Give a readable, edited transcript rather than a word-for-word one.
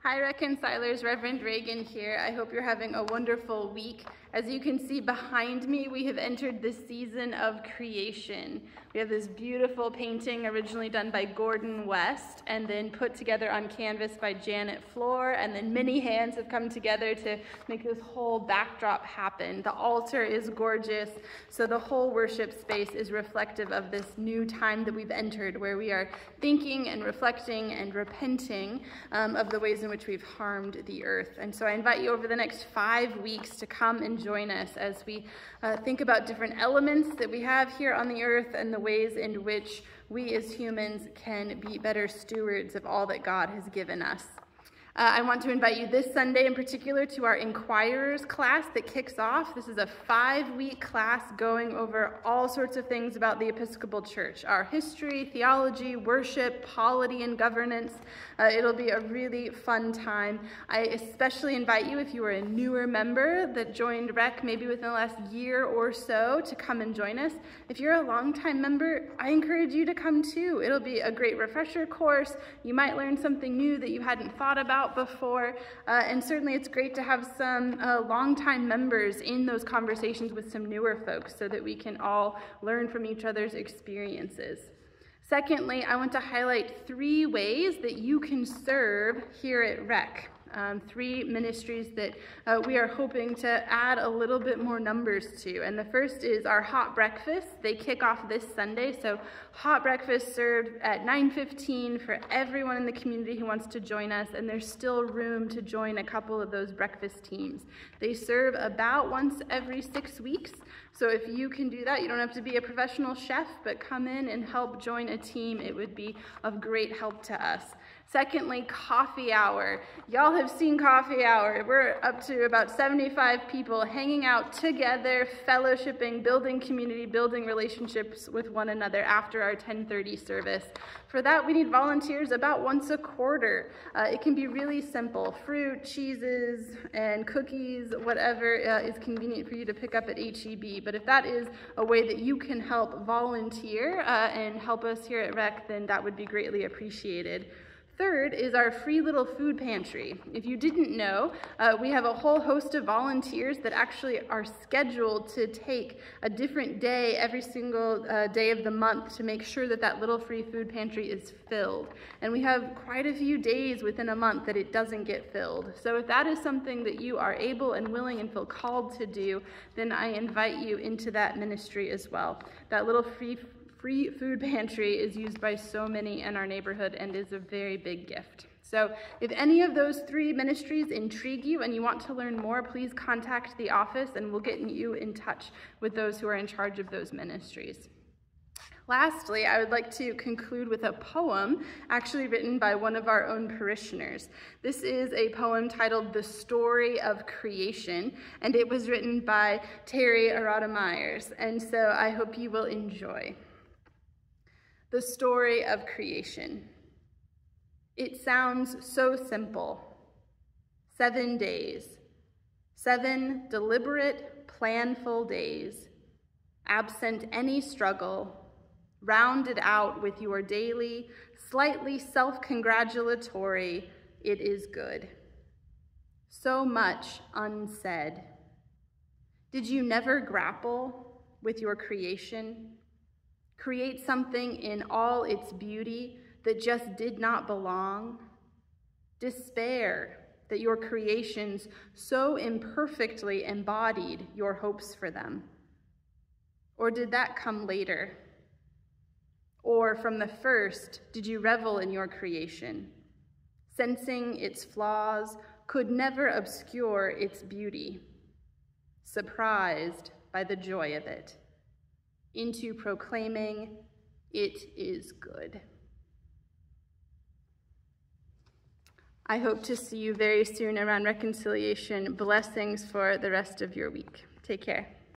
Hi Reconcilers, Reverend Reagan here. I hope you're having a wonderful week. As you can see behind me, we have entered the season of creation. We have this beautiful painting originally done by Gordon West and then put together on canvas by Janet Floor, and then many hands have come together to make this whole backdrop happen. The altar is gorgeous, so the whole worship space is reflective of this new time that we've entered, where we are thinking and reflecting and repenting of the ways in which we've harmed the earth. And so I invite you over the next 5 weeks to come and join us as we think about different elements that we have here on the earth and the ways in which we as humans can be better stewards of all that God has given us. I want to invite you this Sunday in particular to our Inquirers class that kicks off. This is a 5-week class going over all sorts of things about the Episcopal Church, our history, theology, worship, polity, and governance. It'll be a really fun time. I especially invite you, if you are a newer member that joined Rec maybe within the last year or so, to come and join us. If you're a longtime member, I encourage you to come too. It'll be a great refresher course. You might learn something new that you hadn't thought about before, and certainly it's great to have some longtime members in those conversations with some newer folks so that we can all learn from each other's experiences. Secondly, I want to highlight 3 ways that you can serve here at Rec. 3 ministries that we are hoping to add a little bit more numbers to. And the first is our hot breakfast. They kick off this Sunday. So hot breakfast served at 9:15 for everyone in the community who wants to join us. And there's still room to join a couple of those breakfast teams. They serve about once every 6 weeks. So if you can do that, you don't have to be a professional chef, but come in and help join a team. It would be of great help to us. Secondly, coffee hour. Y'all have seen coffee hour. We're up to about 75 people hanging out together, fellowshipping, building community, building relationships with one another after our 10:30 service. For that, we need volunteers about once a quarter. It can be really simple. Fruit, cheeses, and cookies, whatever is convenient for you to pick up at HEB. But if that is a way that you can help volunteer and help us here at Rec, then that would be greatly appreciated. Third is our free little food pantry. If you didn't know, we have a whole host of volunteers that actually are scheduled to take a different day every single day of the month to make sure that that little free food pantry is filled. And we have quite a few days within a month that it doesn't get filled. So if that is something that you are able and willing and feel called to do, then I invite you into that ministry as well. That little free food pantry is used by so many in our neighborhood and is a very big gift. So if any of those 3 ministries intrigue you and you want to learn more, please contact the office and we'll get you in touch with those who are in charge of those ministries. Lastly, I would like to conclude with a poem actually written by one of our own parishioners. This is a poem titled The Story of Creation, and it was written by Terry Arata Myers, and so I hope you will enjoy. The story of creation. It sounds so simple. 7 days. 7 deliberate, planful days, absent any struggle, rounded out with your daily, slightly self-congratulatory, it is good. So much unsaid. Did you never grapple with your creation? Create something in all its beauty that just did not belong? Despair that your creations so imperfectly embodied your hopes for them? Or did that come later? Or from the first, did you revel in your creation, sensing its flaws could never obscure its beauty, surprised by the joy of it, into proclaiming, it is good. I hope to see you very soon around reconciliation. Blessings for the rest of your week. Take care.